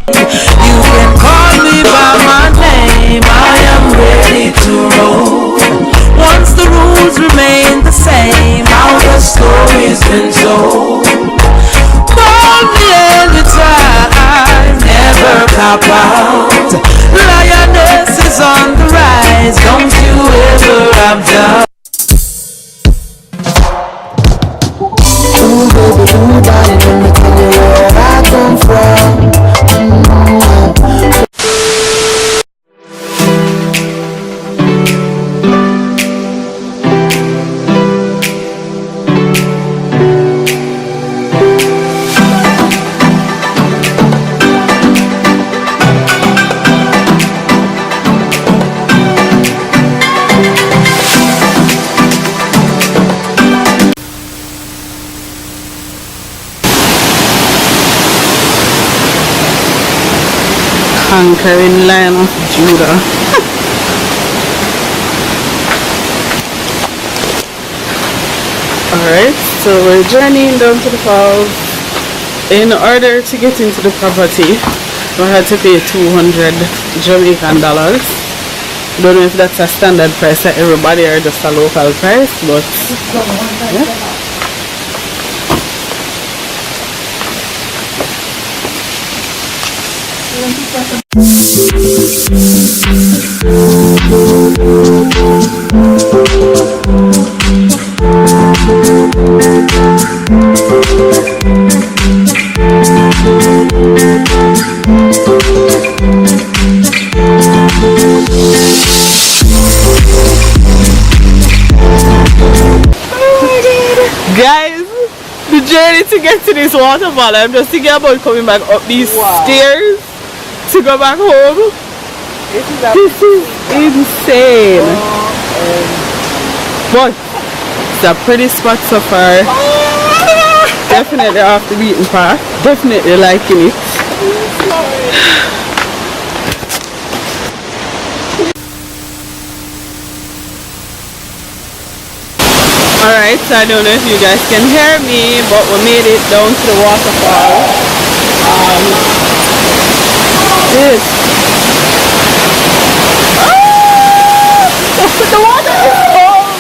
You can call me by my name, I am ready to roll. Once the rules remain the same, how the story's been told. Call me anytime, never cop out. Lioness is on the rise, don't you ever have doubt. Ooh, baby, ooh, darling, let me tell you where I come from. Conquering Lion of Judah. Alright, so we're journeying down to the falls. In order to get into the property, we had to pay 200 Jamaican dollars. Don't know if that's a standard price for everybody or just a local price, but yeah. Guys, the journey to get to this waterfall, I'm just thinking about coming back up these stairs to go back home. This is insane. But it's a pretty spot so far. Definitely off the beaten path. Definitely liking it. Alright, so I don't know if you guys can hear me, but we made it down to the waterfall. This. The water is cold!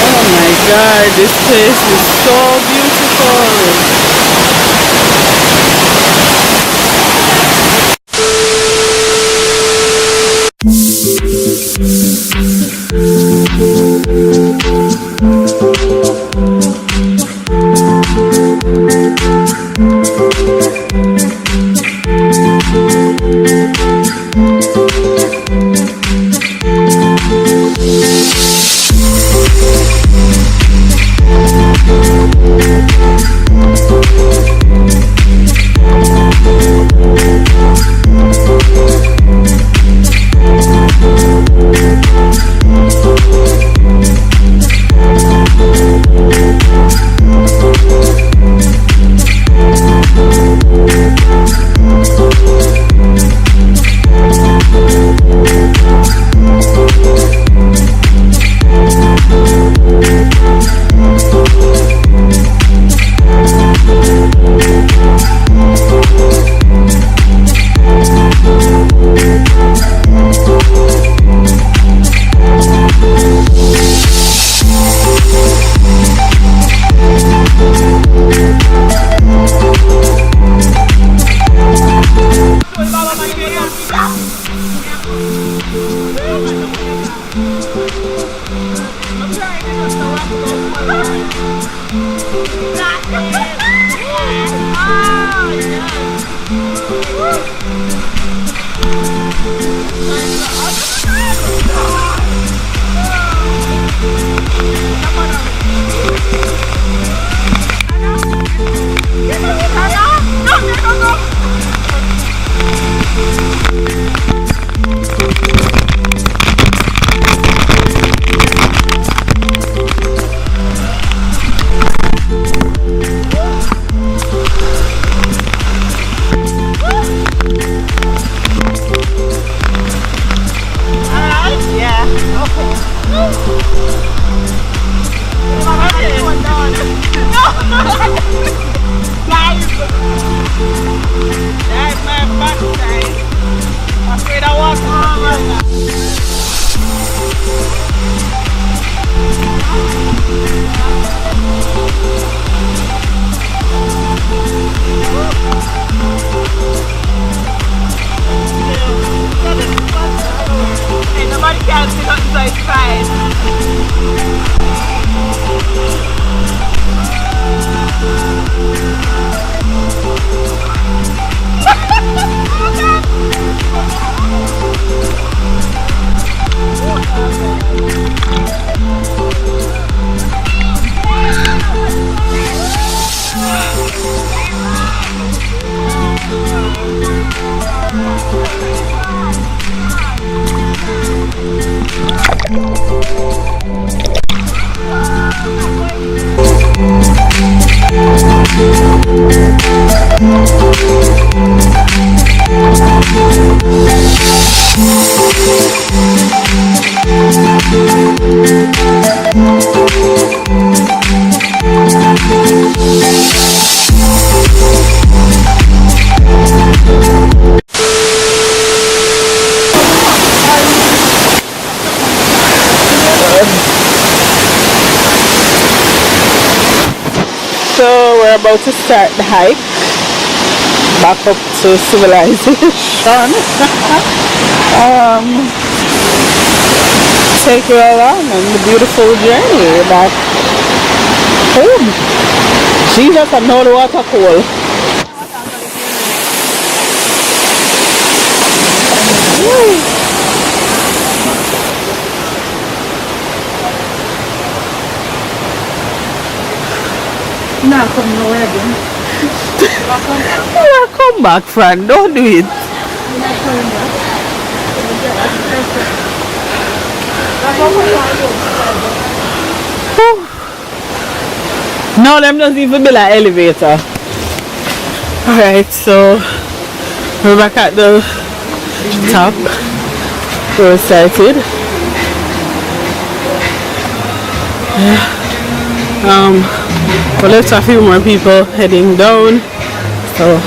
Oh my god, this place is so beautiful! Guys, that's my backside. I'm afraid I walk on. Hey, nobody can sit on the side. So we're about to start the hike back up to civilization. Take you along on the beautiful journey back home. Jesus, I know the water cold. Now come nowhere again. Come back, friend. Don't do it. No, them doesn't even be like elevator. Alright, so we're back at the top. We're excited. Yeah. We left a few more people heading down. So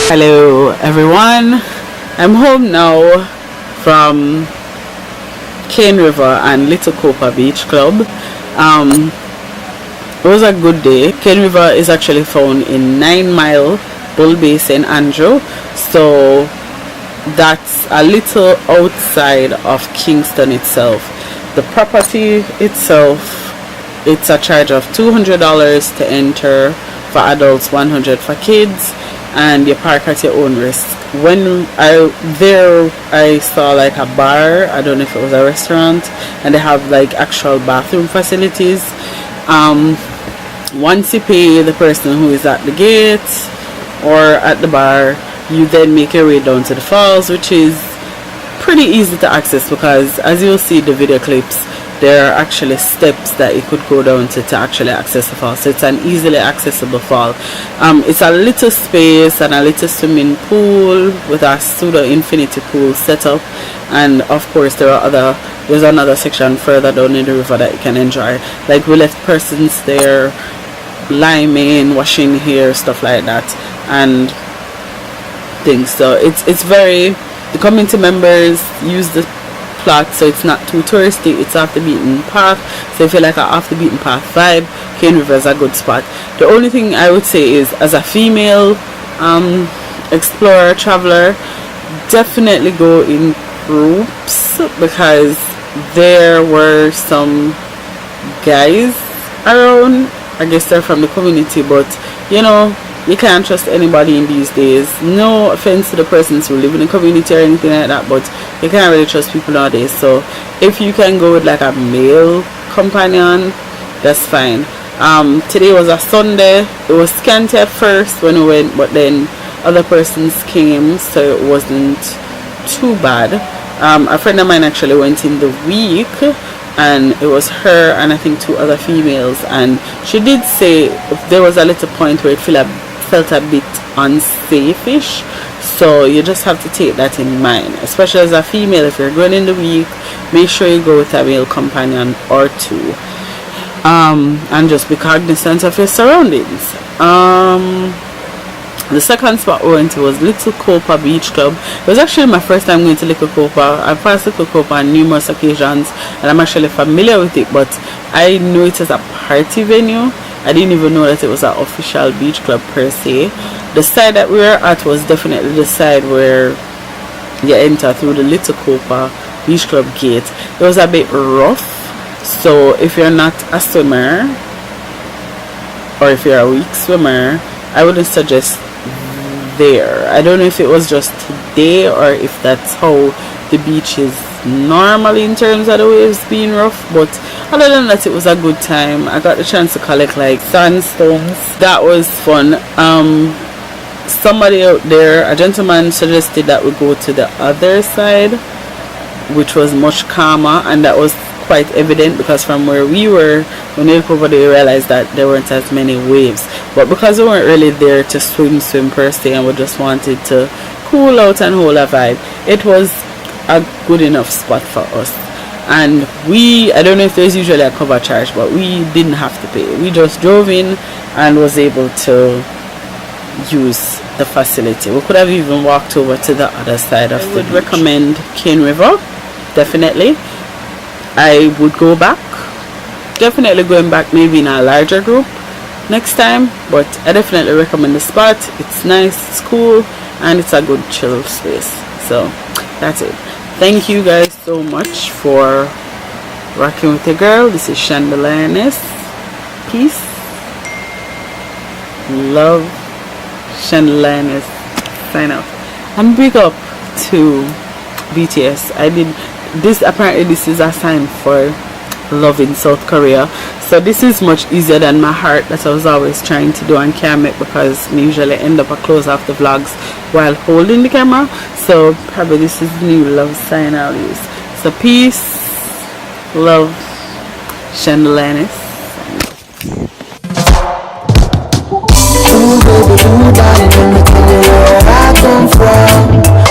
hello everyone, I'm home now from Geneva and Little Copa Beach Club. It was a good day. Geneva is actually found in 9 Mile Bull Bay, St. Andrew. So that's a little outside of Kingston itself. The property itself, it's a charge of $200 to enter for adults, $100 for kids, and you park at your own risk. When I saw like a bar, I don't know if it was a restaurant, and they have like actual bathroom facilities. Once you pay the person who is at the gate or at the bar, you then make your way down to the falls, which is pretty easy to access, because as you'll see the video clips, there are actually steps that you could go down to actually access the fall. So it's an easily accessible fall. It's a little space and a little swimming pool with a pseudo infinity pool set up, and of course there's another section further down in the river that you can enjoy. Like we left persons there liming, washing hair, stuff like that, and things. So it's very, the community members use the plot, so it's not too touristy, it's off the beaten path. So if you like a off the beaten path vibe, Cane River is a good spot. The only thing I would say is, as a female explorer, traveler, definitely go in groups, because there were some guys around. I guess they're from the community, but you know, you can't trust anybody in these days. No offense to the persons who live in the community or anything like that, but you can't really trust people nowadays. So if you can go with like a male companion, that's fine. Today was a Sunday. It was scanty at first when we went, but then other persons came, so it wasn't too bad. A friend of mine actually went in the week, and it was her and I think 2 other females, and she did say there was a little point where it felt a bit unsafe-ish. So you just have to take that in mind, especially as a female. If you're going in the week, make sure you go with a male companion or 2, and just be cognizant of your surroundings. The second spot we went to was Little Copa Beach Club. It was actually my first time going to Little Copa. I've passed Little Copa on numerous occasions, and I'm actually familiar with it, but I knew it as a party venue. I didn't even know that it was an official beach club per se. The side that we were at was definitely the side where you enter through the Little Copa Beach Club gate. It was a bit rough, so if you're not a swimmer, or if you're a weak swimmer, I wouldn't suggest there. I don't know if it was just today or if that's how the beach is normally in terms of the waves being rough, but other than that, it was a good time. I got the chance to collect like sandstones. That was fun. Somebody out there, a gentleman, suggested that we go to the other side, which was much calmer, and that was quite evident because from where we were, when we looked over there, we realized that there weren't as many waves. But because we weren't really there to swim per se, and we just wanted to cool out and hold a vibe, it was a good enough spot for us. And I don't know if there's usually a cover charge, but we didn't have to pay. We just drove in and was able to use the facility. We could have even walked over to the other side of the beach. I would recommend Cane River, definitely. I would go back, definitely going back maybe in a larger group next time, but I definitely recommend the spot. It's nice, it's cool, and it's a good chill space. So that's it. Thank you guys so much for rocking with your girl. This is Shandydelioness. Peace, love, Shandydelioness. Sign out. And big up to BTS. I did this, apparently this is a sign for love in South Korea, so this is much easier than my heart that I was always trying to do on camera, because I usually end up a close off the vlogs while holding the camera. So probably this is the new love sign I'll use. So peace, love, Shandydelioness. Ooh, baby, ooh, darling, let me tell you where I come from.